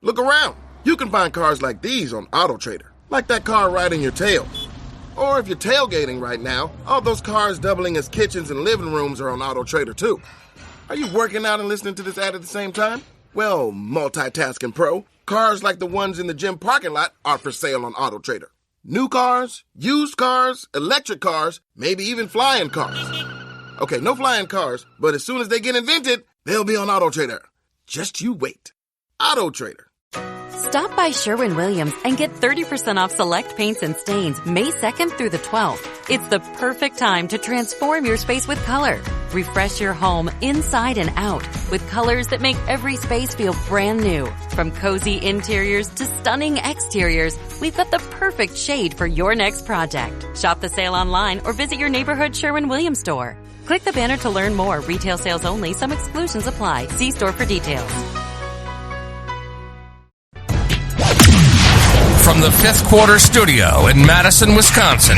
Look around. You can find cars like these on AutoTrader, like that car riding your tail. Or if you're tailgating right now, all those cars doubling as kitchens and living rooms are on AutoTrader too. Are you working out and listening to this ad at the same time? Well, multitasking pro, cars like the ones in the gym parking lot are for sale on AutoTrader. New cars, used cars, electric cars, maybe even flying cars. Okay, no flying cars, but as soon as they get invented, they'll be on AutoTrader. Just you wait. AutoTrader. Stop by Sherwin-Williams and get 30% off select paints and stains May 2nd through the 12th. It's the perfect time to transform your space with color. Refresh your home inside and out with colors that make every space feel brand new. From cozy interiors to stunning exteriors, we've got the perfect shade for your next project. Shop the sale online or visit your neighborhood Sherwin-Williams store. Click the banner to learn more. Retail sales only. Some exclusions apply. See store for details. From the Fifth Quarter Studio in Madison, Wisconsin,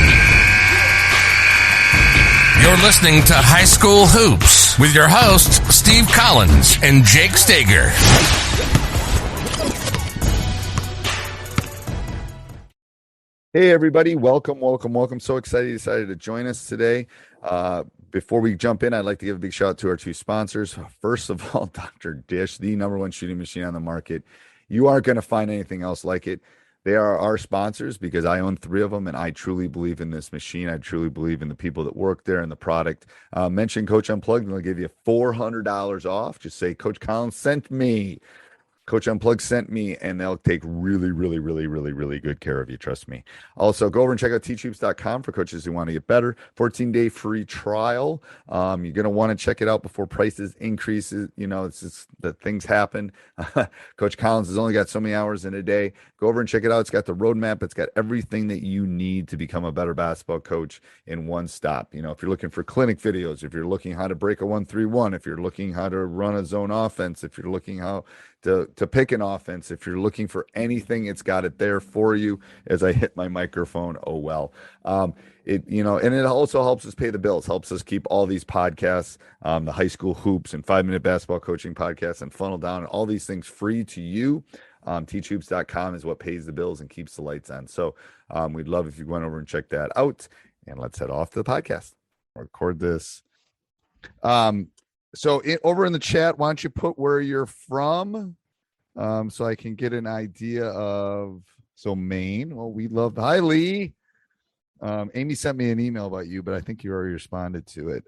you're listening to High School Hoops with your hosts, Steve Collins and Jake Stager. Hey, everybody. Welcome. So excited you decided to join us today. Before we jump in, I'd like to give a big shout out to our two sponsors. First of all, Dr. Dish, the number one shooting machine on the market. You aren't going to find anything else like it. They are our sponsors because I own 3 of them, and I truly believe in this machine. I truly believe in the people that work there and the product. Mention Coach Unplugged, and they'll give you $400 off. Just say, Coach Collins sent me. Coach Unplugged sent me, and they'll take really good care of you. Trust me. Also, go over and check out teachhoops.com for coaches who want to get better. 14-day free trial. You're going to want to check it out before prices increases. You know, it's just that things happen. Coach Collins has only got so many hours in a day. Go over and check it out. It's got the roadmap. It's got everything that you need to become a better basketball coach in one stop. You know, if you're looking for clinic videos, if you're looking how to break a 1-3-1, if you're looking how to run a zone offense, if you're looking how to pick an offense, if you're looking for anything, it's got it there for you. As I hit my microphone, oh well. And it also helps us pay the bills, helps us keep all these podcasts, the High School Hoops and 5-Minute Basketball Coaching Podcasts and Funnel Down, and all these things free to you. Teachhoops.com is what pays the bills and keeps the lights on. So we'd love if you went over and check that out. And let's head off to the podcast. Record this. So over in the chat, why don't you put where you're from, so I can get an idea of, Maine. Well, we love, hi, Lee. Amy sent me an email about you, but I think you already responded to it.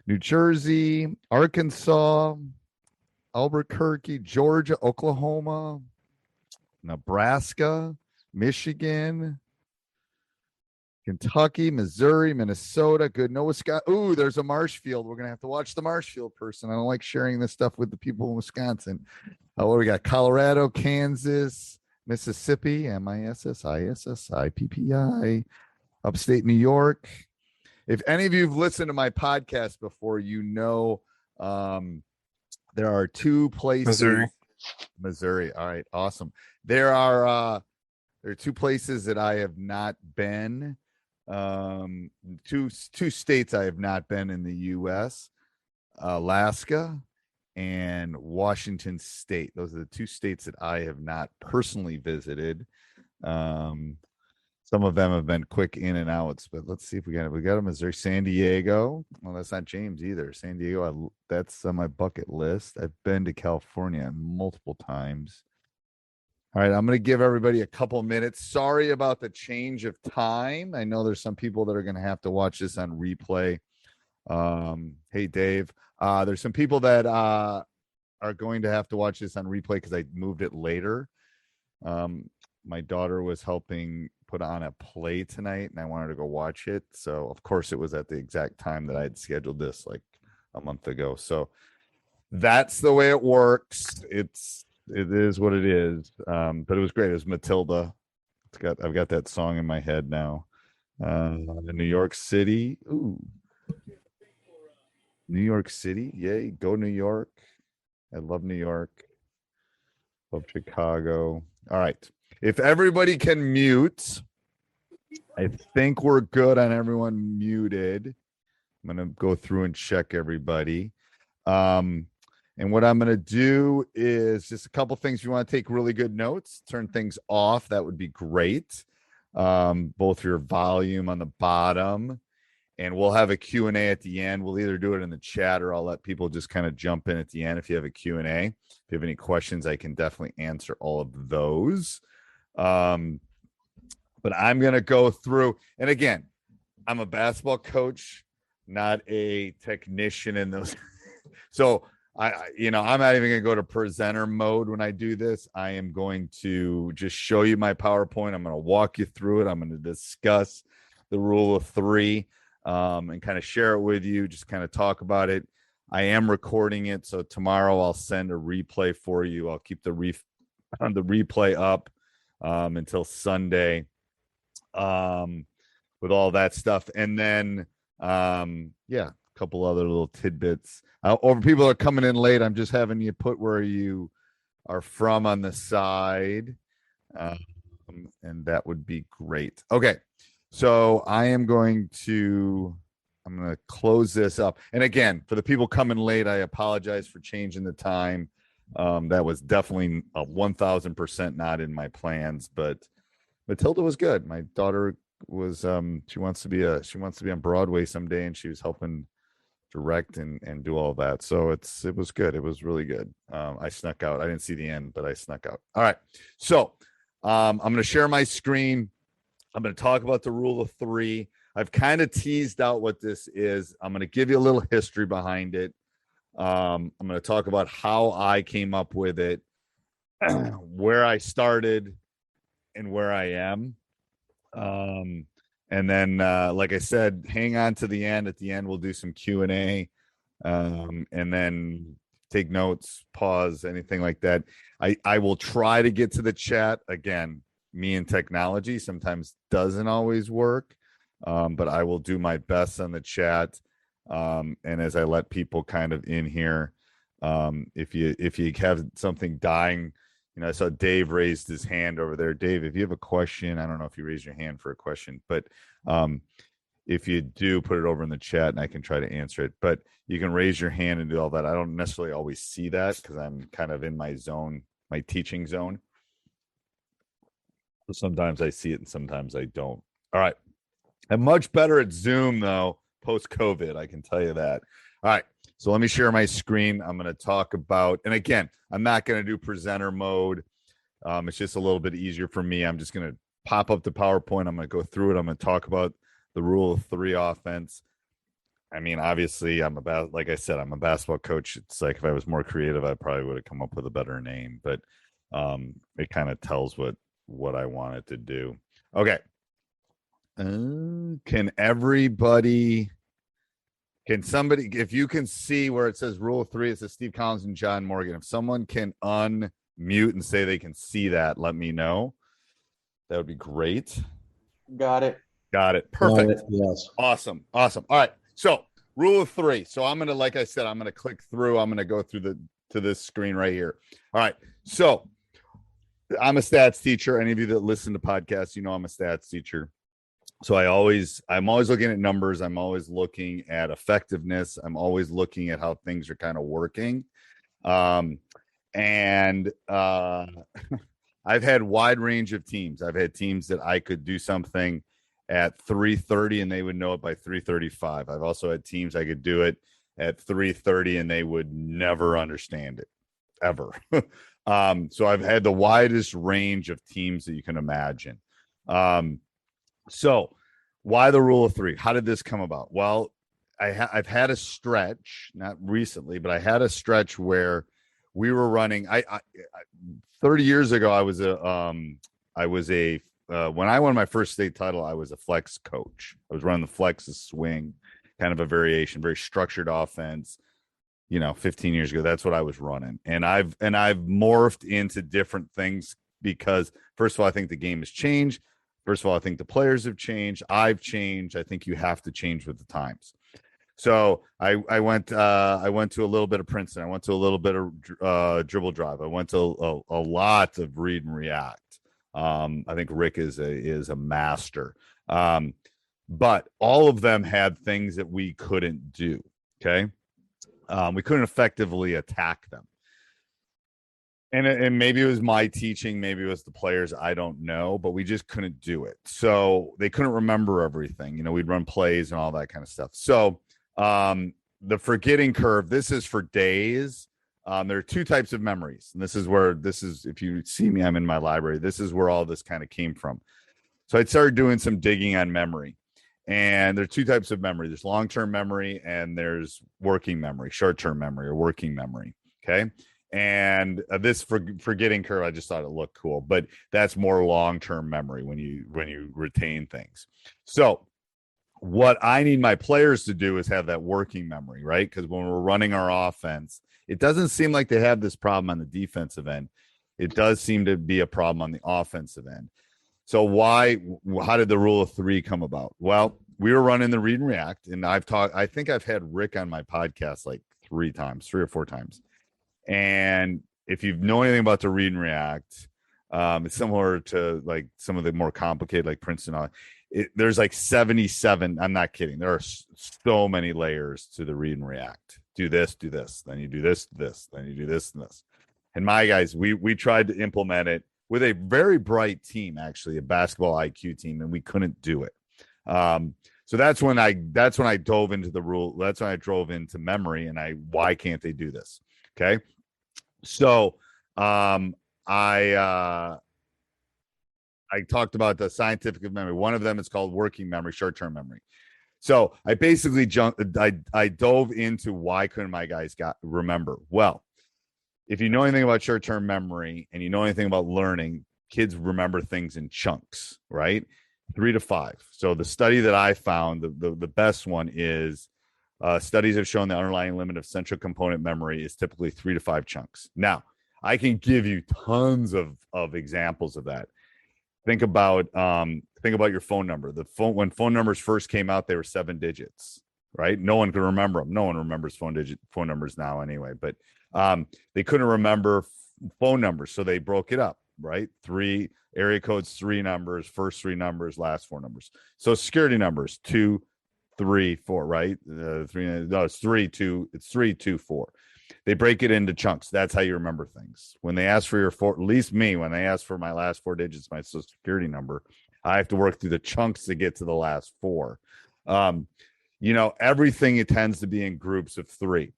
New Jersey, Arkansas, Albuquerque, Georgia, Oklahoma, Nebraska, Michigan, Kentucky, Missouri, Minnesota. Good. No, Wisconsin. Ooh, there's a Marshfield. We're going to have to watch the Marshfield person. I don't like sharing this stuff with the people in Wisconsin. What do we got? Colorado, Kansas, Mississippi, MISSISSIPPI, upstate New York. If any of you have listened to my podcast before, you know there are 2 places. Missouri. All right, awesome. There are 2 places that I have not been. Two states I have not been in the U.S. Alaska and Washington State. Those are the 2 states that I have not personally visited. Some of them have been quick in and outs, but let's see if we got a Missouri. San Diego. Well, that's not James either. San Diego, that's on my bucket list. I've been to California multiple times. All right, I'm going to give everybody a couple minutes. Sorry about the change of time. I know there's some people that are going to have to watch this on replay. Hey, Dave. There's some people that are going to have to watch this on replay because I moved it later. My daughter was helping put on a play tonight, and I wanted to go watch it. So, of course, it was at the exact time that I had scheduled this like a month ago. So that's the way it works. It is what it is. But it was great. It was Matilda. I've got that song in my head now. New York City. Ooh. New York City. Yay. Go New York. I love New York. Love Chicago. All right. If everybody can mute, I think we're good on everyone muted. I'm going to go through and check everybody. And what I'm going to do is just a couple things. If you want to take really good notes, turn things off. That would be great. Both your volume on the bottom, and we'll have a Q&A at the end. We'll either do it in the chat or I'll let people just kind of jump in at the end if you have a Q&A. If you have any questions, I can definitely answer all of those. But I'm going to go through, and again, I'm a basketball coach, not a technician in those. So I'm not even going to go to presenter mode when I do this. I am going to just show you my PowerPoint. I'm going to walk you through it. I'm going to discuss the rule of three and kind of share it with you, just kind of talk about it. I am recording it, so tomorrow I'll send a replay for you. I'll keep the replay up until Sunday with all that stuff. And then, a couple other little tidbits. Or people are coming in late, I'm just having you put where you are from on the side. And that would be great. Okay. So I'm going to close this up. And again, for the people coming late, I apologize for changing the time. That was definitely 1,000% not in my plans, but Matilda was good. My daughter was, she wants to be on Broadway someday, and she was helping direct and do all that. So it was good. It was really good. I snuck out. I didn't see the end, but I snuck out. All right. So I'm going to share my screen. I'm going to talk about the rule of three. I've kind of teased out what this is. I'm going to give you a little history behind it. I'm going to talk about how I came up with it, where I started, and where I am. And then, like I said, hang on to the end. At the end, we'll do some Q&A, and then take notes, pause, anything like that. I will try to get to the chat. Again, me and technology sometimes doesn't always work, but I will do my best on the chat. And as I let people kind of in here, if you have something dying, I saw Dave raised his hand over there. Dave, if you have a question, I don't know if you raise your hand for a question, but if you do, put it over in the chat and I can try to answer it. But you can raise your hand and do all that. I don't necessarily always see that because I'm kind of in my zone, my teaching zone. So sometimes I see it and sometimes I don't. All right. I'm much better at Zoom, though, post-COVID. I can tell you that. All right. So let me share my screen. I'm going to talk about, and again, I'm not going to do presenter mode. It's just a little bit easier for me. I'm just going to pop up the PowerPoint. I'm going to go through it. I'm going to talk about the rule of three offense. I mean, obviously, like I said, I'm a basketball coach. It's like if I was more creative, I probably would have come up with a better name, but it kind of tells what I wanted to do. Okay. Can somebody, if you can see where it says rule of three, it says Steve Collins and John Morgan. If someone can unmute and say they can see that, let me know. That would be great. Got it. Perfect. Yes. Awesome. All right. So rule of three. So I'm going to, like I said, I'm going to click through. I'm going to go through to this screen right here. All right. So I'm a stats teacher. Any of you that listen to podcasts, I'm a stats teacher. So I'm always looking at numbers. I'm always looking at effectiveness. I'm always looking at how things are kind of working. And I've had wide range of teams. I've had teams that I could do something at 3:30 and they would know it by 3:35. I've also had teams I could do it at 3:30 and they would never understand it ever. So I've had the widest range of teams that you can imagine. So why the rule of three? How did this come about? Well, I've had a stretch, not recently, but I had a stretch where we were running. 30 years ago, when I won my first state title, I was a flex coach. I was running the flex swing, kind of a variation, very structured offense. 15 years ago, that's what I was running. And I've morphed into different things because, first of all, I think the game has changed. First of all, I think the players have changed. I've changed. I think you have to change with the times. So I went to a little bit of Princeton. I went to a little bit of dribble drive. I went to a lot of read and react. I think Rick is a master. But all of them had things that we couldn't do. Okay. We couldn't effectively attack them. And maybe it was my teaching, maybe it was the players, I don't know, but we just couldn't do it. So they couldn't remember everything. You know, we'd run plays and all that kind of stuff. So the forgetting curve, this is for days. There are two types of memories. And this is, if you see me, I'm in my library. This is where all this kind of came from. So I started doing some digging on memory. And there are two types of memory. There's long-term memory and there's working memory, short-term memory or working memory. Okay. And this forgetting curve, I just thought it looked cool, but that's more long-term memory when you retain things. So what I need my players to do is have that working memory, right? Because when we're running our offense, it doesn't seem like they have this problem on the defensive end. It does seem to be a problem on the offensive end. So how did the rule of three come about? Well, we were running the read and react, and I think I've had Rick on my podcast like 3 or 4 times. And if you know anything about the read and react, it's similar to like some of the more complicated, like Princeton. There's like 77. I'm not kidding. There are so many layers to the read and react. Do this, then you do this, then you do this and this. And my guys, we tried to implement it with a very bright team, actually, a basketball IQ team, and we couldn't do it. So that's when I dove into the rule. That's when I drove into memory, and why can't they do this? Okay. So I talked about the scientific of memory. One of them is called working memory, short-term memory. So I basically I dove into why couldn't my guys remember? Well, if you know anything about short-term memory and you know anything about learning, kids remember things in chunks, right? 3 to 5. So the study that I found, the best one is studies have shown the underlying limit of central component memory is typically 3 to 5 chunks. Now, I can give you tons of examples of that. Think about your phone number. When phone numbers first came out, they were 7 digits, right? No one could remember them. No one remembers phone numbers now anyway, but they couldn't remember phone numbers, so they broke it up, right? 3 area codes, 3 numbers, first 3 numbers, last 4 numbers. So security numbers, 2, 3, 4, right? 3, 2, 4. They break it into chunks. That's how you remember things. When they ask for at least me, when they ask for my last 4 digits, my social security number, I have to work through the chunks to get to the last 4. Everything, it tends to be in groups of 3.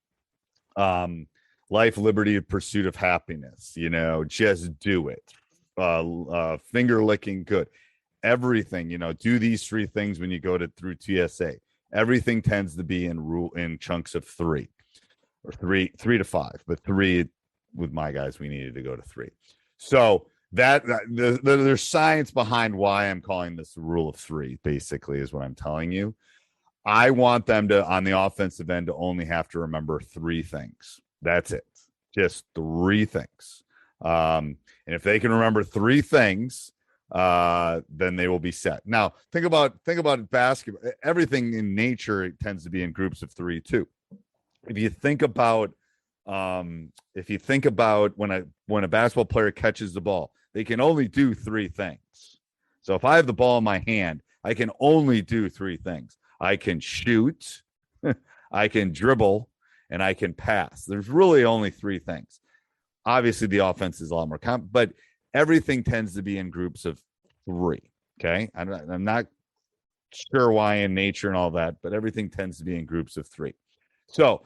Life, liberty, pursuit of happiness, just do it. Finger licking good. Everything, do these 3 things when you go through TSA. Everything tends to be in chunks of 3. Or 3 to 5, but 3 with my guys, we needed to go to 3. So there's science behind why I'm calling this the rule of 3, basically, is what I'm telling you. I want them to, on the offensive end, to only have to remember 3 things. That's it. Just 3 things. And if they can remember 3 things, then they will be set. Now, think about basketball. Everything in nature, it tends to be in groups of 3 too. If you think about when a basketball player catches the ball, they can only do 3 things. So if I have the ball in my hand, I can only do 3 things. I can shoot, I can dribble, and I can pass. There's really only 3 things. Obviously, the offense is a lot more but everything tends to be in groups of 3. Okay, I'm not sure why in nature and all that, but everything tends to be in groups of 3. So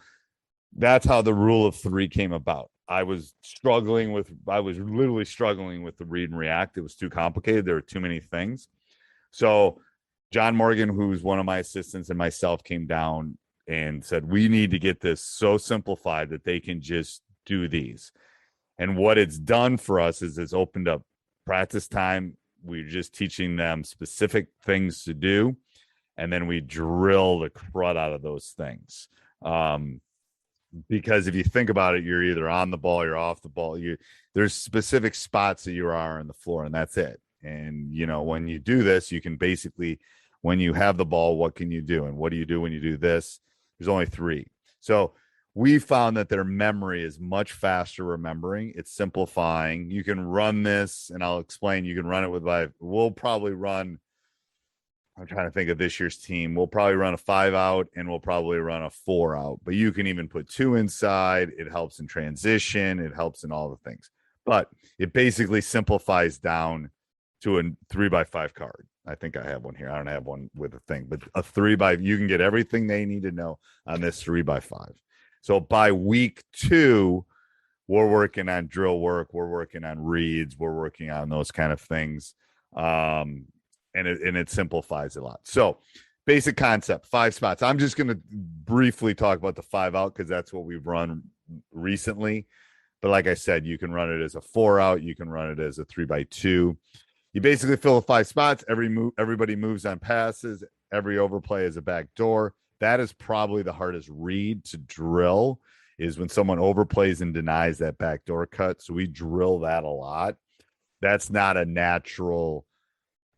that's how the rule of 3 came about. I was literally struggling with the read and react. It was too complicated. There were too many things. So John Morgan, who's one of my assistants, and myself came down and said, we need to get this so simplified that they can just do these. And what it's done for us is it's opened up practice time. We're just teaching them specific things to do. And then we drill the crud out of those things. Because if you think about it, you're either on the ball, you're off the ball. There's specific spots that you are on the floor, and that's it. And, when you do this, you can basically, when you have the ball, what can you do? And what do you do when you do this? There's only 3. So we found that their memory is much faster remembering. It's simplifying. You can run this, and I'll explain. You can run it we'll probably run I'm trying to think of this year's team. We'll probably run a 5-out and we'll probably run a 4-out, but you can even put 2 inside. It helps in transition. It helps in all the things, but it basically simplifies down to a 3x5 card. I think I have one here. I don't have one with a thing, but a 3x, you can get everything they need to know on this 3x5. So by week 2, we're working on drill work. We're working on reads. We're working on those kind of things. And it simplifies a lot. So basic concept, 5 spots. I'm just going to briefly talk about the 5-out because that's what we've run recently. But like I said, you can run it as a 4-out. You can run it as a 3x2. You basically fill 5 spots. Everybody moves on passes. Every overplay is a back door. That is probably the hardest read to drill, is when someone overplays and denies that backdoor cut. So we drill that a lot. That's not a natural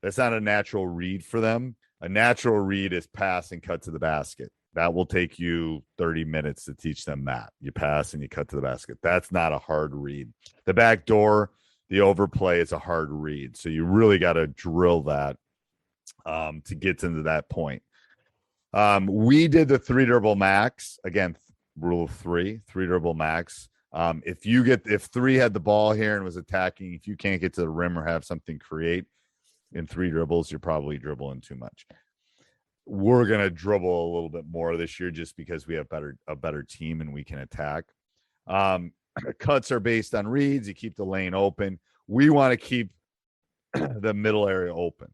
read for them. A natural read is pass and cut to the basket. That will take you 30 minutes to teach them that. You pass and you cut to the basket. That's not a hard read. The backdoor, the overplay is a hard read. So you really got to drill that to get into that point. We did the 3 dribble max. Again, rule of 3 dribble max. If 3 had the ball here and was attacking, if you can't get to the rim or have something create in 3 dribbles, you're probably dribbling too much. We're going to dribble a little bit more this year just because we have a better team and we can attack. Cuts are based on reads. You keep the lane open. We want to keep the middle area open.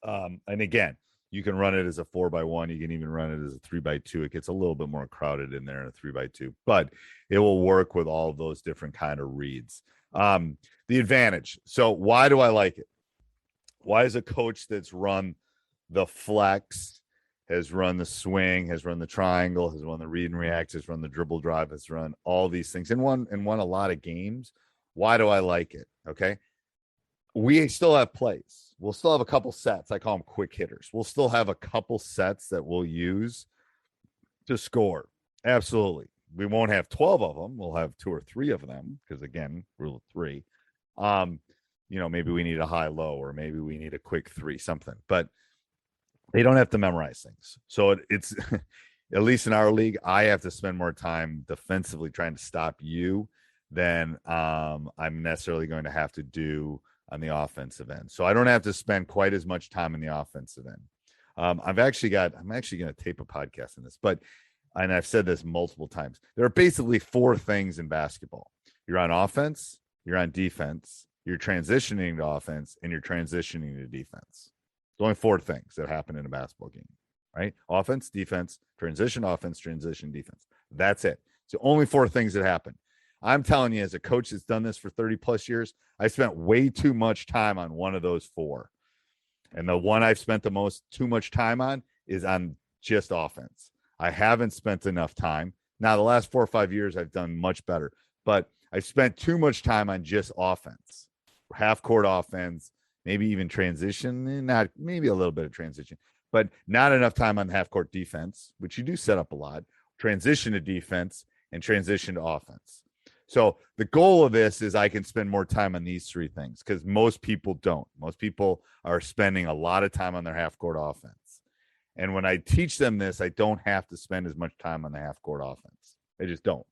And again, you can run it as a 4x1. You can even run it as a 3x2. It gets a little bit more crowded in there in a 3x2, but it will work with all of those different kind of reads. The advantage. So why do I like it? Why is a coach that's run the flex, has run the swing, has run the triangle, has run the read and react, has run the dribble drive, has run all these things and won a lot of games? Why do I like it? Okay. We still have plays. We'll still have a couple sets. I call them quick hitters. We'll still have a couple sets that we'll use to score. Absolutely. We won't have 12 of them. We'll have 2 or 3 of them because, again, rule of 3. Maybe we need a high-low or maybe we need a quick 3, something. But they don't have to memorize things. So it's at least in our league, I have to spend more time defensively trying to stop you than I'm necessarily going to have to do on the offensive end. So I don't have to spend quite as much time in the offensive end. I'm actually going to tape a podcast on this, and I've said this multiple times. There are basically 4 things in basketball. You're on offense, you're on defense, you're transitioning to offense, and you're transitioning to defense. There's only 4 things that happen in a basketball game, right? Offense, defense, transition, defense. That's it. It's the only 4 things that happen. I'm telling you, as a coach that's done this for 30 plus years, I spent way too much time on one of those 4. And the one I've spent too much time on is on just offense. I haven't spent enough time. Now, the last 4 or 5 years, I've done much better, but I've spent too much time on just offense, half court offense, maybe even transition, maybe a little bit of transition, but not enough time on half court defense, which you do set up a lot, transition to defense and transition to offense. So the goal of this is I can spend more time on these 3 things because most people don't. Most people are spending a lot of time on their half-court offense. And when I teach them this, I don't have to spend as much time on the half-court offense. I just don't.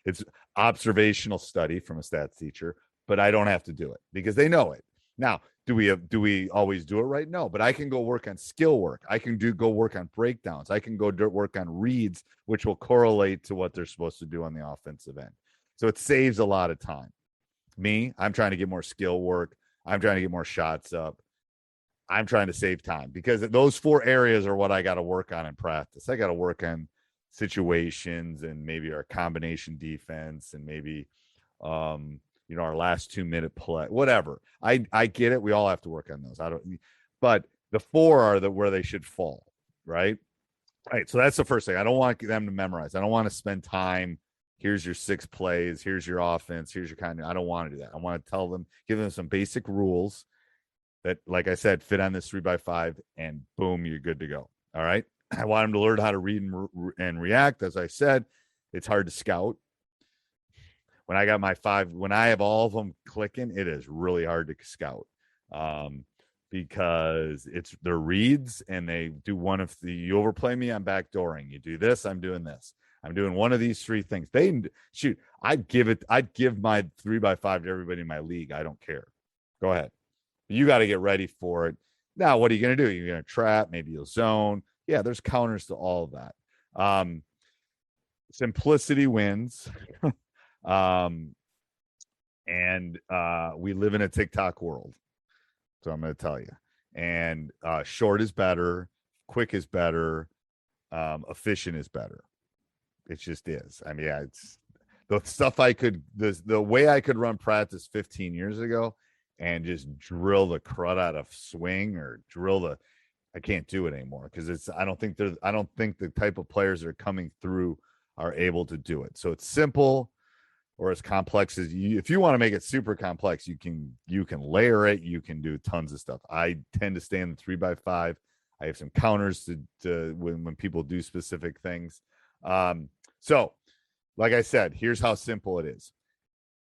It's observational study from a stats teacher, but I don't have to do it because they know it. Now, do we always do it right? No, but I can go work on skill work. I can go work on breakdowns. I can go work on reads, which will correlate to what they're supposed to do on the offensive end. So it saves a lot of time. I'm trying to get more skill work. I'm trying to get more shots up. I'm trying to save time because those 4 areas are what I got to work on in practice. I got to work on situations and maybe our combination defense and maybe, our last 2-minute play, whatever. I get it. We all have to work on those. But the 4 are where they should fall. Right. Right. So that's the first thing. I don't want them to memorize. I don't want to spend time. Here's your 6 plays. Here's your offense. Here's your I don't want to do that. I want to tell them, give them some basic rules that, like I said, fit on this 3x5 and boom, you're good to go. All right. I want them to learn how to read and react. As I said, it's hard to scout. When I got my 5, when I have all of them clicking, it is really hard to scout because they're reads, and they do one of the, you overplay me, I'm backdooring. You do this, I'm doing this. I'm doing one of these three things. I'd give my 3x5 to everybody in my league. I don't care. Go ahead. You got to get ready for it. Now, what are you going to do? You're going to trap, maybe you'll zone. Yeah, there's counters to all of that. Simplicity wins. And we live in a TikTok world. So I'm going to tell you. And short is better, quick is better, efficient is better. It just is. I mean, yeah, it's the stuff the way I could run practice 15 years ago and just drill the crud out of swing or I can't do it anymore because I don't think the type of players that are coming through are able to do it. So it's simple or as complex as if you want to make it super complex, you can layer it. You can do tons of stuff. I tend to stay in the 3x5. I have some counters to when people do specific things. So like I said, here's how simple it is.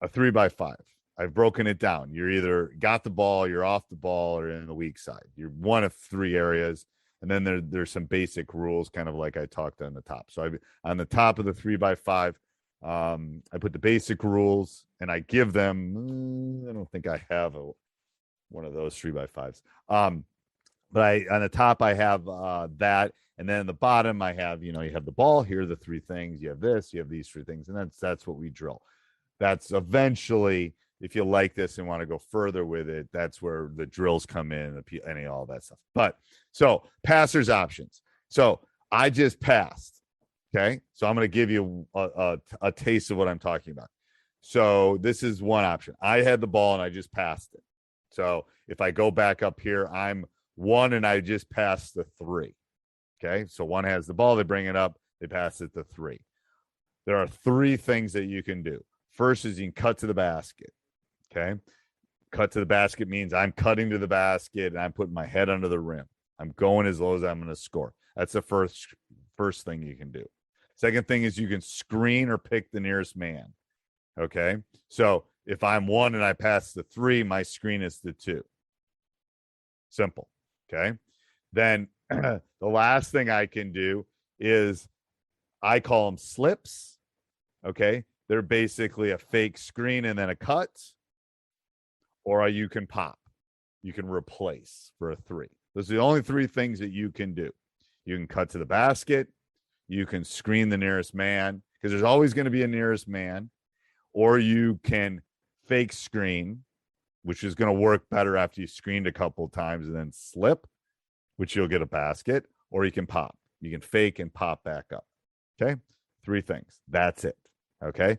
A 3x5. I've broken it down. You're either got the ball, you're off the ball, or in the weak side. You're one of three areas. And then there's some basic rules, kind of like I talked on the top. So on the top of the 3x5, I put the basic rules and I give them, I don't think I have one of those 3x5s. But on the top, I have that. And then in the bottom, I have, you have the ball. Here are the three things. You have this, you have these three things. And that's what we drill. That's eventually, if you like this and want to go further with it, that's where the drills come in, all that stuff. But so passers options. So I just passed. Okay. So I'm going to give you a taste of what I'm talking about. So this is one option. I had the ball and I just passed it. So if I go back up here, I'm 1 and I just passed the 3. Okay. So 1 has the ball. They bring it up. They pass it to 3. There are 3 things that you can do. First is you can cut to the basket. Okay. Cut to the basket means I'm cutting to the basket and I'm putting my head under the rim. I'm going as low as I'm going to score. That's the first thing you can do. Second thing is you can screen or pick the nearest man. Okay. So if I'm 1 and I pass the 3, my screen is the 2. Simple. Okay. Then the last thing I can do is I call them slips. Okay. They're basically a fake screen and then a cut. Or you can pop. You can replace for a 3. Those are the only 3 things that you can do. You can cut to the basket. You can screen the nearest man because there's always going to be a nearest man. Or you can fake screen, which is going to work better after you screened a couple of times, and then slip, which you'll get a basket. Or you can pop. You can fake and pop back up. Okay? 3 things. That's it. Okay?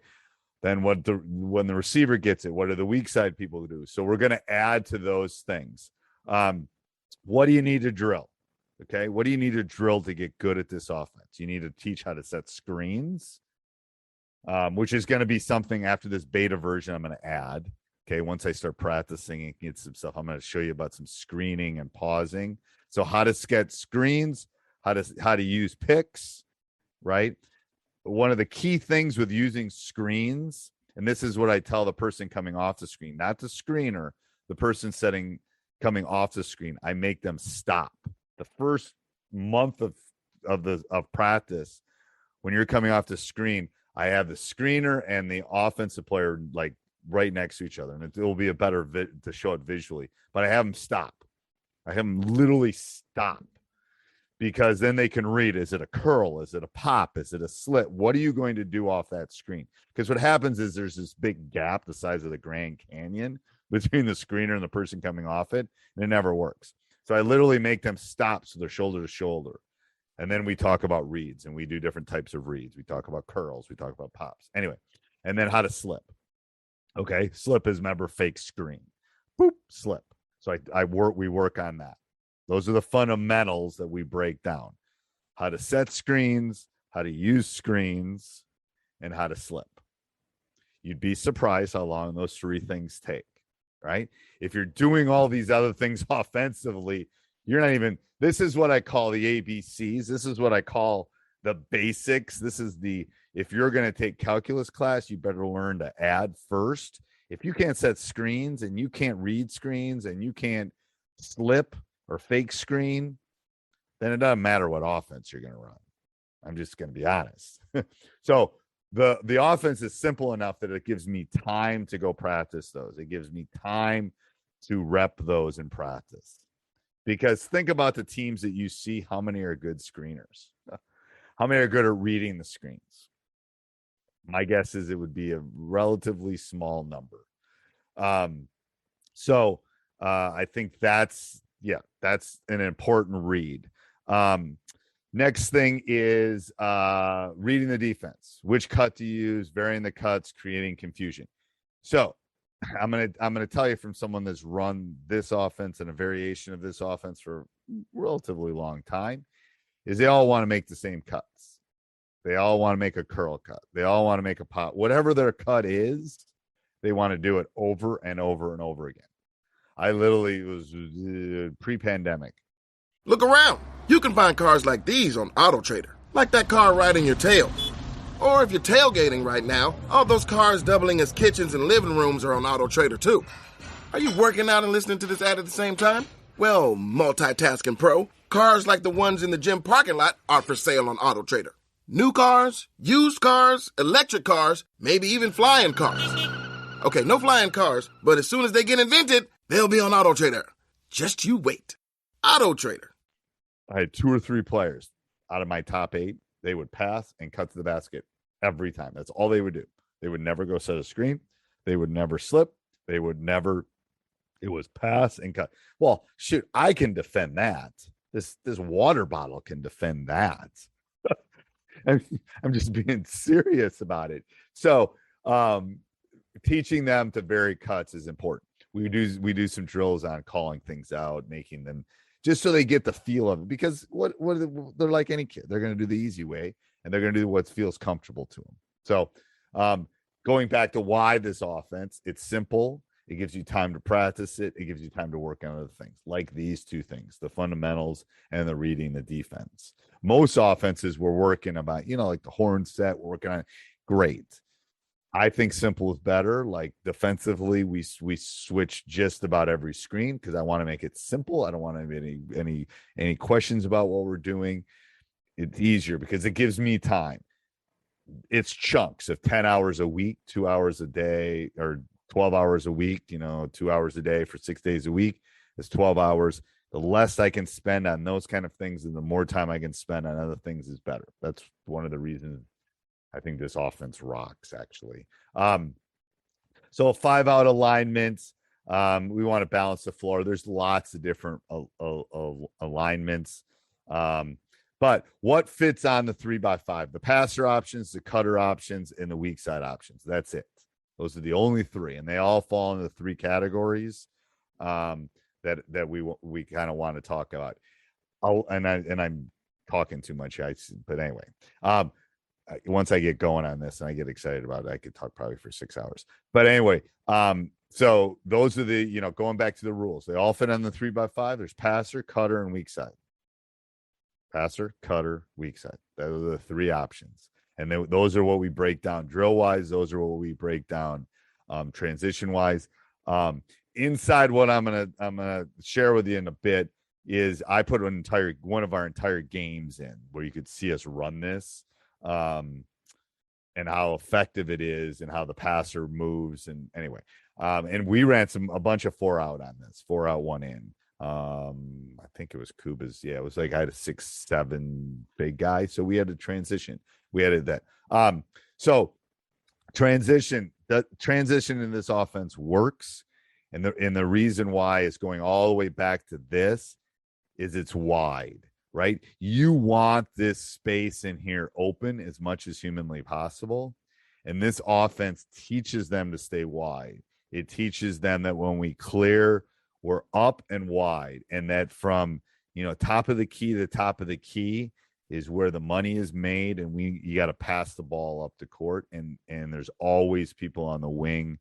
Then when the receiver gets it, what do the weak side people do? So we're going to add to those things. What do you need to drill? Okay. What do you need to drill to get good at this offense? You need to teach how to set screens, which is going to be something after this beta version I'm going to add. Okay. Once I start practicing and get some stuff, I'm going to show you about some screening and pausing. So how to set screens, how to use picks, right? One of the key things with using screens, and this is what I tell the person coming off the screen, not the screener, the person coming off the screen, I make them stop. The first month of practice, when you're coming off the screen, I have the screener and the offensive player like right next to each other, and it will be a better to show it visually. But I have them stop. I have them literally stop. Because then they can read, is it a curl? Is it a pop? Is it a slit? What are you going to do off that screen? Because what happens is there's this big gap the size of the Grand Canyon between the screener and the person coming off it, and it never works. So I literally make them stop so they're shoulder to shoulder. And then we talk about reads, and we do different types of reads. We talk about curls. We talk about pops. Anyway, and then how to slip. Okay, slip is, remember, fake screen. Boop, slip. So we work on that. Those are the fundamentals that we break down. How to set screens, how to use screens, and how to slip. You'd be surprised how long those 3 things take, right? If you're doing all these other things offensively, you're not even, this is what I call the ABCs. This is what I call the basics. This is if you're going to take calculus class, you better learn to add first. If you can't set screens and you can't read screens and you can't slip or fake screen, then it doesn't matter what offense you're going to run. I'm just going to be honest. So the offense is simple enough that it gives me time to go practice those. It gives me time to rep those in practice. Because think about the teams that you see, how many are good screeners? How many are good at reading the screens? My guess is it would be a relatively small number. So I think that's an important read. Next thing is reading the defense. Which cut to use, varying the cuts, creating confusion. So I'm gonna tell you from someone that's run this offense and a variation of this offense for a relatively long time, is they all want to make the same cuts. They all want to make a curl cut. They all want to make a pop. Whatever their cut is, they want to do it over and over and over again. I literally was pre-pandemic. Look around. You can find cars like these on AutoTrader, like that car riding your tail. Or if you're tailgating right now, all those cars doubling as kitchens and living rooms are on AutoTrader too. Are you working out and listening to this ad at the same time? Well, multitasking pro, cars like the ones in the gym parking lot are for sale on AutoTrader. New cars, used cars, electric cars, maybe even flying cars. Okay, no flying cars, but as soon as they get invented, they'll be on AutoTrader. Just you wait. AutoTrader. I had 2 or 3 players out of my top 8. They would pass and cut to the basket every time. That's all they would do. They would never go set a screen. They would never slip. They would never. It was pass and cut. Well, shoot, I can defend that. This water bottle can defend that. I'm just being serious about it. So teaching them to vary cuts is important. We do some drills on calling things out, making them just so they get the feel of it. Because what they're like any kid, they're going to do the easy way, and they're going to do what feels comfortable to them. So going back to why this offense, it's simple. It gives you time to practice it. It gives you time to work on other things, like these 2 things, the fundamentals and the reading the defense. Most offenses we're working about, like the horn set, we're working on it. Great. I think simple is better. Like defensively, we switch just about every screen because I want to make it simple. I don't want to have any questions about what we're doing. It's easier because it gives me time. It's chunks of 10 hours a week, 2 hours a day, or 12 hours a week, 2 hours a day for 6 days a week is 12 hours. The less I can spend on those kind of things and the more time I can spend on other things is better. That's one of the reasons I think this offense rocks, actually. So 5-out alignments. We want to balance the floor. There's lots of different alignments. But what fits on the 3x5? The passer options, the cutter options, and the weak side options. That's it. Those are the only 3, and they all fall into 3 categories that we kind of want to talk about. I'm talking too much, but anyway. Once I get going on this and I get excited about it, I could talk probably for 6 hours. But anyway, so those are the, going back to the rules. They all fit on the 3x5. There's passer, cutter, and weak side. Passer, cutter, weak side. Those are the 3 options. And those are what we break down drill-wise. Those are what we break down transition-wise. Inside what I'm gonna share with you in a bit is I put one of our entire games in where you could see us run this. And how effective it is and how the passer moves. And anyway, and we ran a bunch of 4-out on this, 4-out, 1 in. I think it was Kuba's. Yeah, it was like I had a 6'7" big guy. So we had to transition. We added that. So the transition in this offense works. And the reason why it's going all the way back to this is it's wide. Right? You want this space in here open as much as humanly possible. And this offense teaches them to stay wide. It teaches them that when we clear, we're up and wide. And that from, top of the key to top of the key is where the money is made. And you got to pass the ball up the court. And there's always people on the wing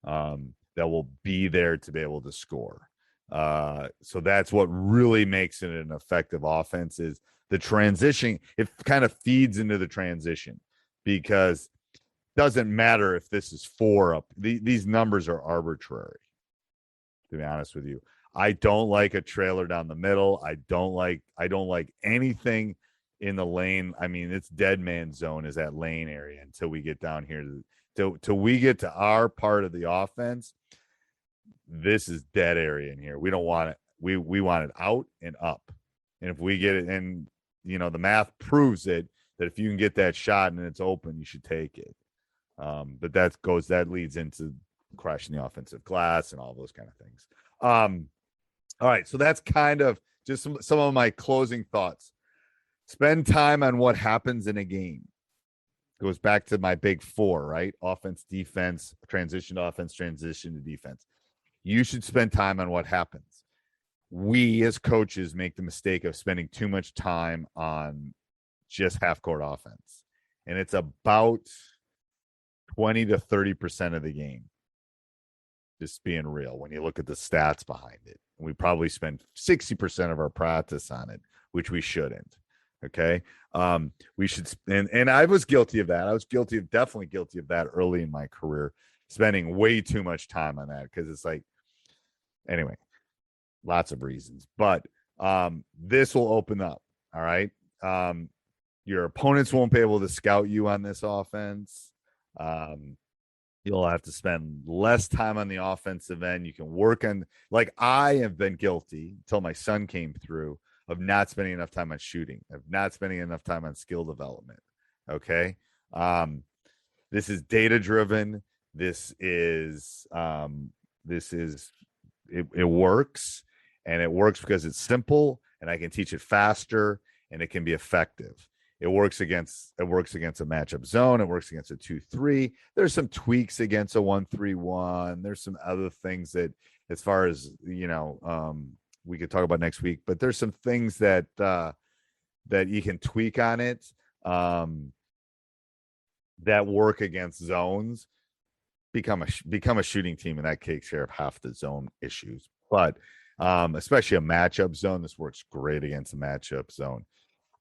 that will be there to be able to score. So that's what really makes it an effective offense is the transition. It kind of feeds into the transition because it doesn't matter if this is 4 up. These numbers are arbitrary, to be honest with you. I don't like a trailer down the middle. I don't like anything in the lane. I mean, it's dead man zone is that lane area until we get down here till we get to our part of the offense. This is dead area in here. We don't want it. We want it out and up. And if we get it, and the math proves it, that if you can get that shot and it's open, you should take it. But that leads into crashing the offensive glass and all those kind of things. All right, so that's kind of just some of my closing thoughts. Spend time on what happens in a game. Goes back to my big four, right? Offense, defense, transition to offense, transition to defense. You should spend time on what happens. We as coaches make the mistake of spending too much time on just half-court offense. And it's about 20 to 30% of the game. Just being real, when you look at the stats behind it. We probably spend 60% of our practice on it, which we shouldn't. Okay. We should, and I was guilty of that. I was definitely guilty of that early in my career, spending way too much time on that because it's like, anyway, lots of reasons, but this will open up. All right. Your opponents won't be able to scout you on this offense. You'll have to spend less time on the offensive end. You can work on, like I have been guilty until my son came through, of not spending enough time on shooting, of not spending enough time on skill development. Okay. This is data driven. It works, and it works because it's simple and I can teach it faster and it can be effective. It works against a matchup zone. It works against a 2-3. There's some tweaks against a 1-3-1. There's some other things that, as far as we could talk about next week. But there's some things that you can tweak on it that work against zones. Become a shooting team, and that takes care of half the zone issues. But especially a matchup zone, this works great against a matchup zone.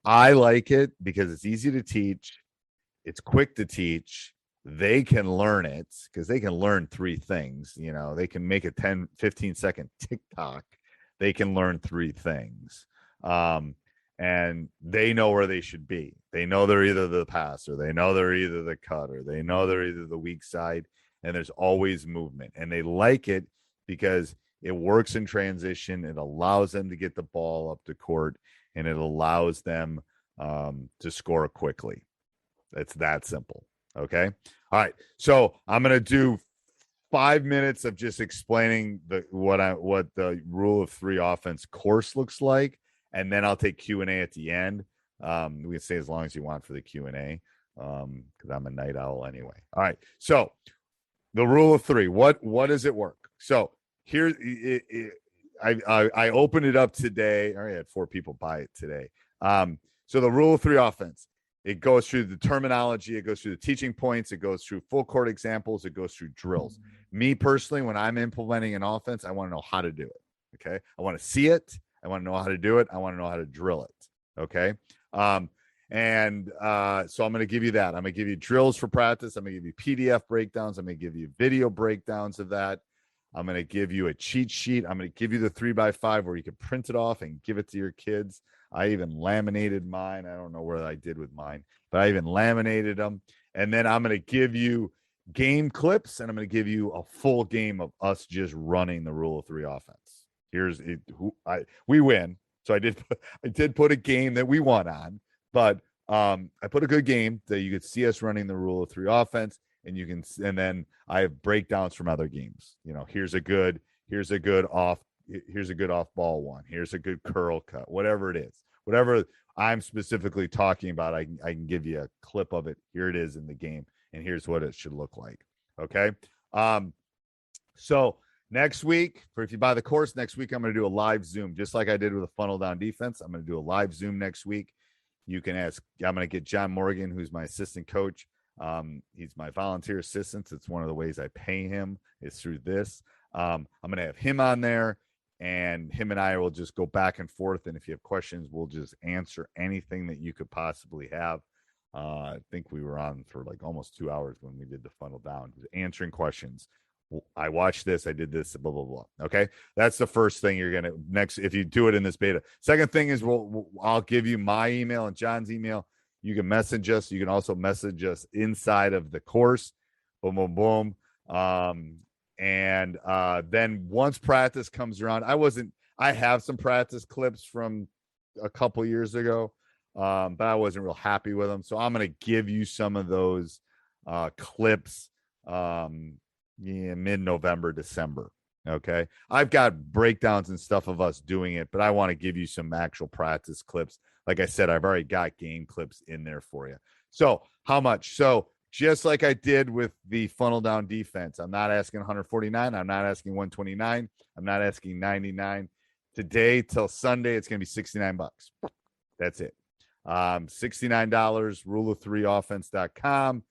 I like it because it's easy to teach. It's quick to teach. They can learn it because they can learn three things. They can make a 10, 15-second TikTok. They can learn three things. And they know where they should be. They know they're either the passer. They know they're either the cutter. They know they're either the weak side. And there's always movement. And they like it because it works in transition. It allows them to get the ball up the court. And it allows them to score quickly. It's that simple. Okay. All right. So I'm going to do 5 minutes of just explaining what the rule of three offense course looks like, and then I'll take Q&A at the end. We can stay as long as you want for the Q&A because I'm a night owl anyway. All right. So the rule of three. What does it work? So here I opened it up today. I already had 4 people buy it today. So the rule of three offense, it goes through the terminology. It goes through the teaching points. It goes through full court examples. It goes through drills. Me personally, when I'm implementing an offense, I want to know how to do it. Okay. I want to see it. I want to know how to do it. I want to know how to drill it. Okay. So I'm going to give you that. I'm going to give you drills for practice. I'm going to give you PDF breakdowns. I'm going to give you video breakdowns of that. I'm going to give you a cheat sheet. I'm going to give you the 3x5 where you can print it off and give it to your kids. I even laminated mine. I don't know what I did with mine, but I even laminated them. And then I'm going to give you game clips, and I'm going to give you a full game of us just running the rule of three offense. Here's it. We win. So I did put a game that we won on, but I put a good game that you could see us running the rule of three offense, and then I have breakdowns from other games. Here's a good off ball one. Here's a good curl cut, whatever it is, whatever I'm specifically talking about. I can give you a clip of it. Here it is in the game, and here's what it should look like. Okay. So next week, if you buy the course, next week I'm going to do a live Zoom, just like I did with a funnel down defense. I'm going to do a live Zoom next week. You can ask. I'm going to get John Morgan, who's my assistant coach. He's my volunteer assistant. It's one of the ways I pay him is through this. I'm going to have him on there, and him and I will just go back and forth. And if you have questions, we'll just answer anything that you could possibly have. I think we were on for like almost 2 hours when we did the funnel down, answering questions. I watched this, I did this, blah, blah, blah. Okay. That's the first thing you're going to next. If you do it in this beta, second thing is I'll give you my email and John's email. You can message us. You can also message us inside of the course. Boom, boom, boom. And then once practice comes around, I have some practice clips from a couple years ago, but I wasn't real happy with them. So I'm going to give you some of those clips mid-November, December. Okay. I've got breakdowns and stuff of us doing it, but I want to give you some actual practice clips. Like I said, I've already got game clips in there for you. So how much? So just like I did with the funnel down defense, I'm not asking 149. I'm not asking 129. I'm not asking 99. Today till Sunday, it's going to be $69. That's it. $69, rule3offense.com.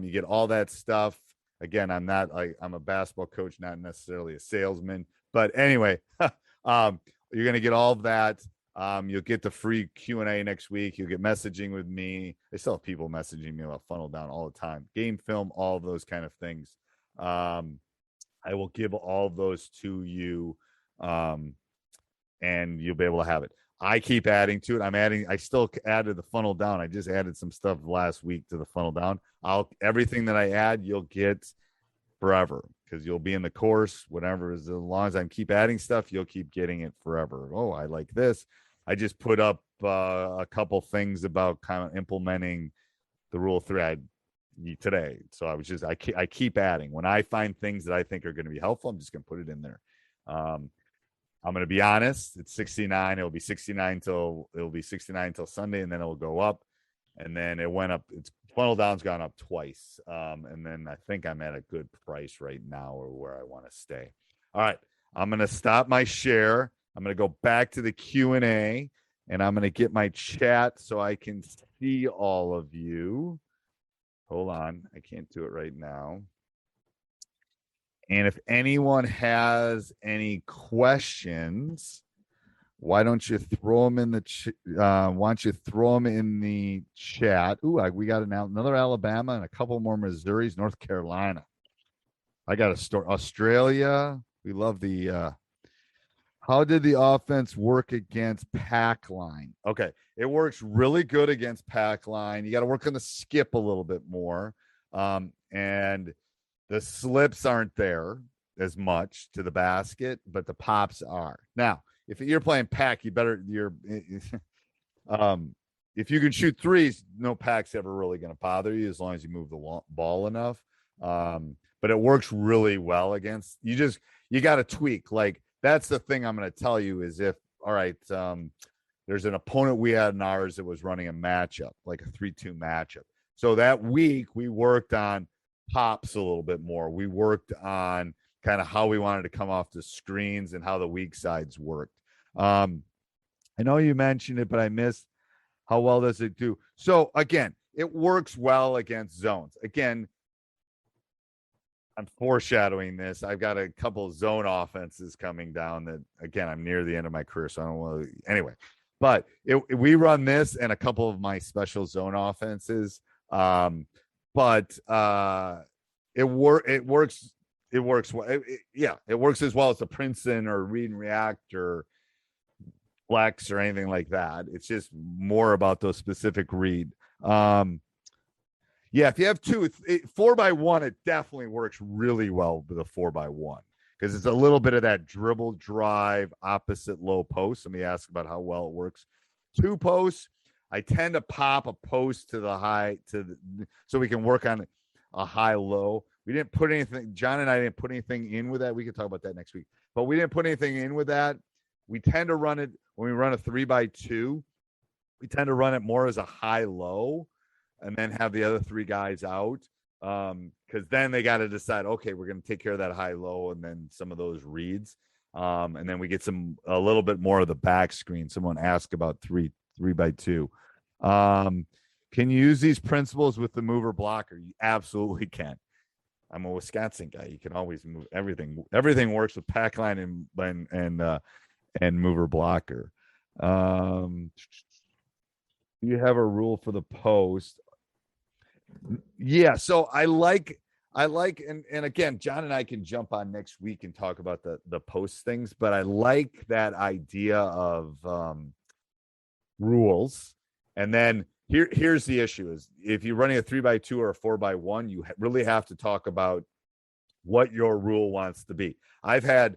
You get all that stuff. Again, I'm a basketball coach, not necessarily a salesman. But anyway, you're going to get all of that. You'll get the free Q&A next week. You'll get messaging with me. I still have people messaging me about funnel down all the time. Game film, all of those kind of things. I will give all of those to you, and you'll be able to have it. I keep adding to it. I still added the funnel down. I just added some stuff last week to the funnel down. Everything that I add, you'll get forever because you'll be in the course, whatever. As long as I keep adding stuff, you'll keep getting it forever. Oh, I like this. I just put up a couple things about kind of implementing the rule of three today. So I keep adding. When I find things that I think are going to be helpful, I'm just going to put it in there. I'm going to be honest. It's 69. It'll be 69 till Sunday, and then it'll go up. And then it went up. It's funnel down's gone up twice. And then I think I'm at a good price right now, or where I want to stay. All right. I'm going to stop my share. I'm going to go back to the Q&A, and I'm going to get my chat so I can see all of you. Hold on. I can't do it right now. And if anyone has any questions, why don't you throw them in the chat? Ooh, we got another Alabama and a couple more Missouris, North Carolina. I got a story. Australia. We love the how did the offense work against pack line? Okay, it works really good against pack line. You got to work on the skip a little bit more. And the slips aren't there as much to the basket, but the pops are. Now, if you're playing pack, if you can shoot threes, no pack's ever really going to bother you as long as you move the ball enough. But it works really well against you. Got to tweak. Like, that's the thing I'm going to tell you is there's an opponent we had in ours that was running a matchup, like a 3-2 matchup. So that week we worked on pops a little bit more. We worked on kind of how we wanted to come off the screens and how the weak sides worked. I know you mentioned it, but I missed how well does it do. So again, it works well against zones. Again, I'm foreshadowing this. I've got a couple of zone offenses coming down that, again, I'm near the end of my career, so I don't want to. Anyway, but we run this and a couple of my special zone offenses. But it works. It works well. It works as well as the Princeton or Read and React or Flex or anything like that. It's just more about those specific read. If you have 4x1, it definitely works really well with a 4x1 because it's a little bit of that dribble drive opposite low post. Let me ask about how well it works. 2 posts. I tend to pop a post to the high so we can work on a high low. We didn't put anything. John and I didn't put anything in with that. We could talk about that next week, but we didn't put anything in with that. We tend to run it when we run a 3x2. We tend to run it more as a high low, and then have the other 3 guys out. Because then they got to decide, okay, we're going to take care of that high low, and then some of those reads, and then we get a little bit more of the back screen. Someone asked about 3x2. Can you use these principles with the mover blocker? You absolutely can. I'm a Wisconsin guy. You can always move everything. Everything works with pack line and mover blocker. Do you have a rule for the post? Yeah. So I like like, and again, John and I can jump on next week and talk about the post things, but I like that idea of rules. And then here's the issue: is if you're running a 3x2 or a 4x1, you really have to talk about what your rule wants to be. I've run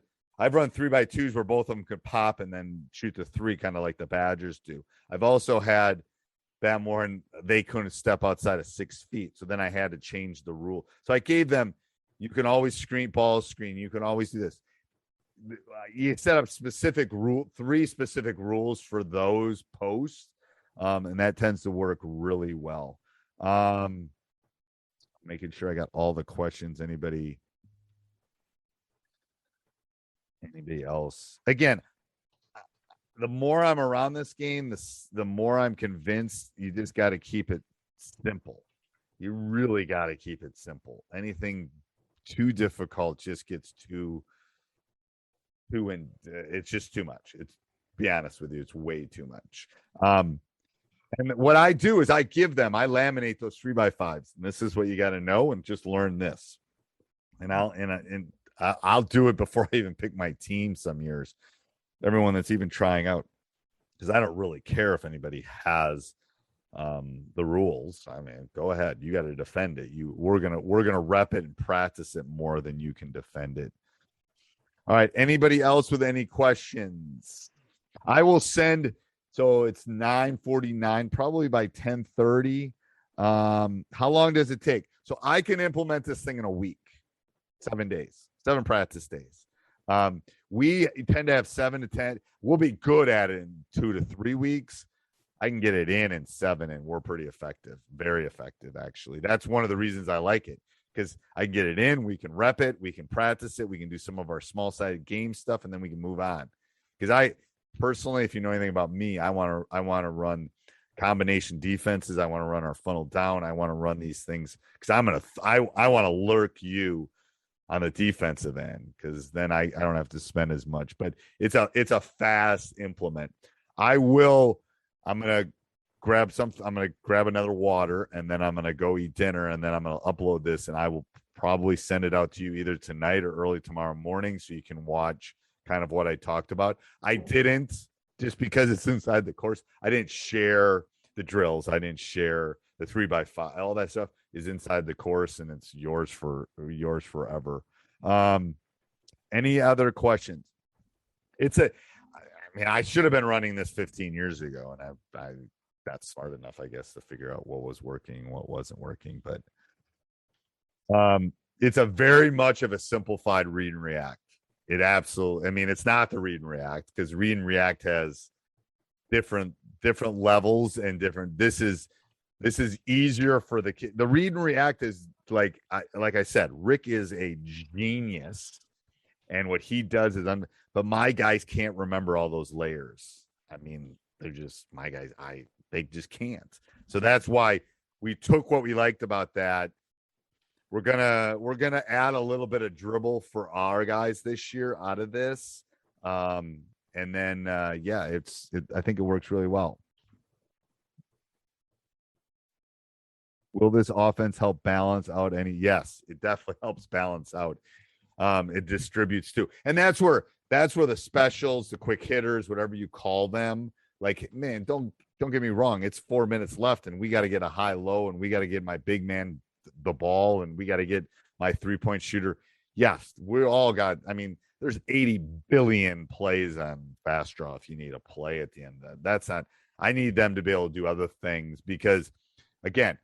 3x2s where both of them could pop and then shoot the 3, kind of like the Badgers do. I've also had that more, and they couldn't step outside of 6 feet. So then I had to change the rule. So I gave them, you can always screen. You can always do this. You set up 3 specific rules for those posts. And that tends to work really well. Making sure I got all the questions. Anybody else? Again, the more I'm around this game, the more I'm convinced you just got to keep it simple. You really got to keep it simple. Anything too difficult just gets it's just too much. It's, be honest with you, it's way too much. And what I do is I laminate those 3x5s. And this is what you got to know, and just learn this. And I'll do it before I even pick my team some years. Everyone that's even trying out, because I don't really care if anybody has the rules. I mean, go ahead. You got to defend it. We're gonna rep it and practice it more than you can defend it. All right. Anybody else with any questions? I will send. So it's 9:49, probably by 10:30. How long does it take? So I can implement this thing in a week, 7 days, 7 practice days. We tend to have 7 to 10. We'll be good at it in 2 to 3 weeks. I can get it in 7, and we're pretty effective, very effective, actually. That's one of the reasons I like it, because I can get it in, we can rep it, we can practice it, we can do some of our small-sided game stuff, and then we can move on. Because personally, if you know anything about me, I want to run combination defenses. I want to run our funnel down. I want to run these things because I want to lurk you on the defensive end, because then I don't have to spend as much. But it's a fast implement. I'm gonna grab something. I'm gonna grab another water, and then I'm gonna go eat dinner, and then I'm gonna upload this, and I will probably send it out to you either tonight or early tomorrow morning, so you can watch kind of what I talked about. I didn't, just because it's inside the course, I didn't share the drills. I didn't share the 3x5. All that stuff is inside the course, and it's yours forever. Any other questions? I should have been running this 15 years ago, and I that's smart enough, I guess, to figure out what was working, what wasn't working. But it's a very much of a simplified read and react. It absolutely, it's not the read and react, because read and react has different levels and different. This is easier for the kid. The read and react is like I said, Rick is a genius, and what he does is but my guys can't remember all those layers. They're just, my guys, they just can't. So that's why we took what we liked about that. We're gonna add a little bit of dribble for our guys this year out of this, and then I think it works really well. Will this offense help balance out any? Yes, it definitely helps balance out. It distributes too, and that's where the specials, the quick hitters, whatever you call them. Like, man, don't get me wrong. It's 4 minutes left, and we got to get a high low, and we got to get my big man the ball, and we got to get my 3-point shooter. Yes, we all got. There's 80 billion plays on fast draw. If you need a play at the end, that's not. I need them to be able to do other things, because, again,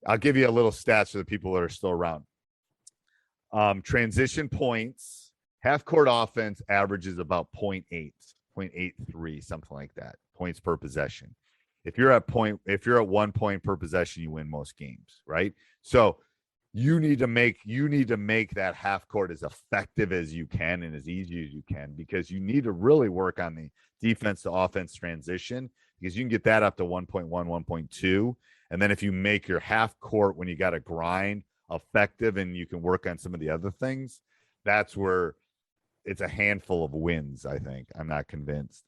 I'll give you a little stats for the people that are still around. Transition points, half court offense averages about 0.83, something like that, points per possession. If you're at 1 point per possession, you win most games, right? So you need to make that half court as effective as you can and as easy as you can, because you need to really work on the defense to offense transition, because you can get that up to 1.1, 1.2. And then if you make your half court, when you got to grind, effective, and you can work on some of the other things, that's where it's a handful of wins, I think. I'm not convinced.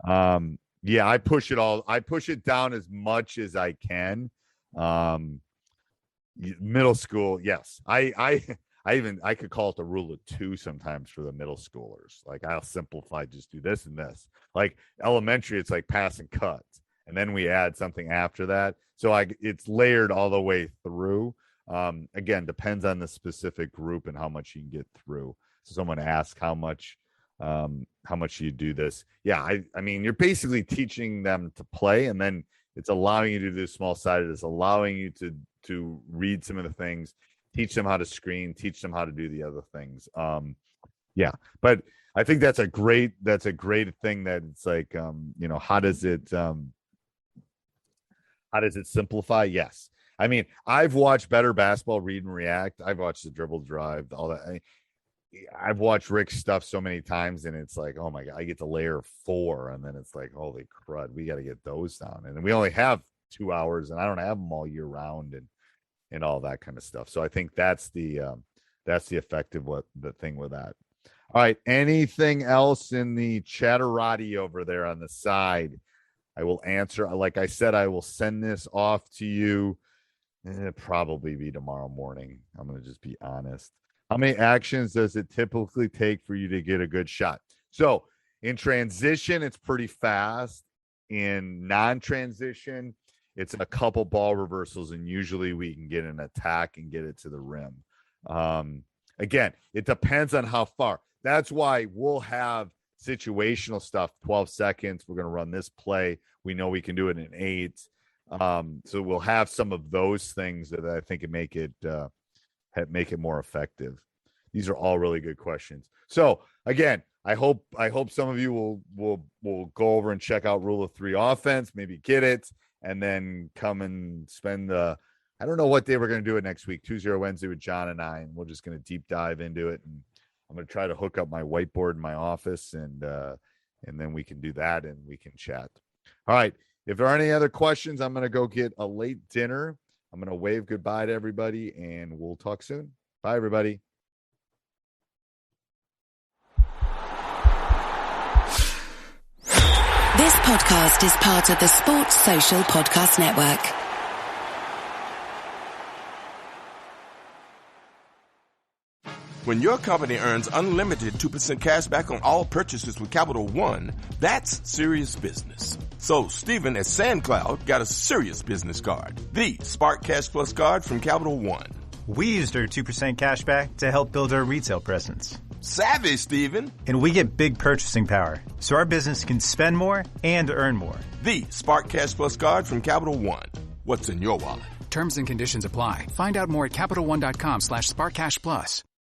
I push it down as much as I can. Middle school, yes. I could call it the rule of 2 sometimes for the middle schoolers. Like, I'll simplify, just do this and this. Like elementary, it's like pass and cut, and then we add something after that. So it's layered all the way through. Again, depends on the specific group and how much you can get through. So someone asked how much you do this. Yeah, I mean, you're basically teaching them to play, and then it's allowing you to do small-sided. It's allowing you to read some of the things, teach them how to screen, teach them how to do the other things. Yeah, but I think that's a great thing. That it's like, how does it simplify? Yes. I mean, I've watched Better Basketball, Read and React. I've watched the Dribble Drive, all that. I've watched Rick's stuff so many times, and it's like, oh my God, I get to layer 4, and then it's like, holy crud, we got to get those down. And we only have 2 hours, and I don't have them all year round, and all that kind of stuff. So I think that's the effective the thing with that. All right, anything else in the chatterati over there on the side? I will answer. Like I said, I will send this off to you. It'll probably be tomorrow morning. I'm going to just be honest. How many actions does it typically take for you to get a good shot? So in transition, it's pretty fast. In non-transition, it's a couple ball reversals, and usually we can get an attack and get it to the rim. Again, it depends on how far. That's why we'll have situational stuff, 12 seconds. We're going to run this play. We know we can do it in 8. So we'll have some of those things that I think make it more effective. These are all really good questions. So again, I hope some of you will go over and check out Rule of 3 offense, maybe get it, and then come and spend I don't know what day we're going to do it next week, Tuesday or Wednesday with John and I, and we're just going to deep dive into it. And I'm going to try to hook up my whiteboard in my office, and then we can do that and we can chat. All right. If there are any other questions, I'm going to go get a late dinner. I'm going to wave goodbye to everybody, and we'll talk soon. Bye, everybody. This podcast is part of the Sports Social Podcast Network. When your company earns unlimited 2% cash back on all purchases with Capital One, that's serious business. So Stephen at SandCloud got a serious business card, the Spark Cash Plus card from Capital One. We used our 2% cash back to help build our retail presence. Savvy, Stephen. And we get big purchasing power, so our business can spend more and earn more. The Spark Cash Plus card from Capital One. What's in your wallet? Terms and conditions apply. Find out more at CapitalOne.com/SparkCashPlus.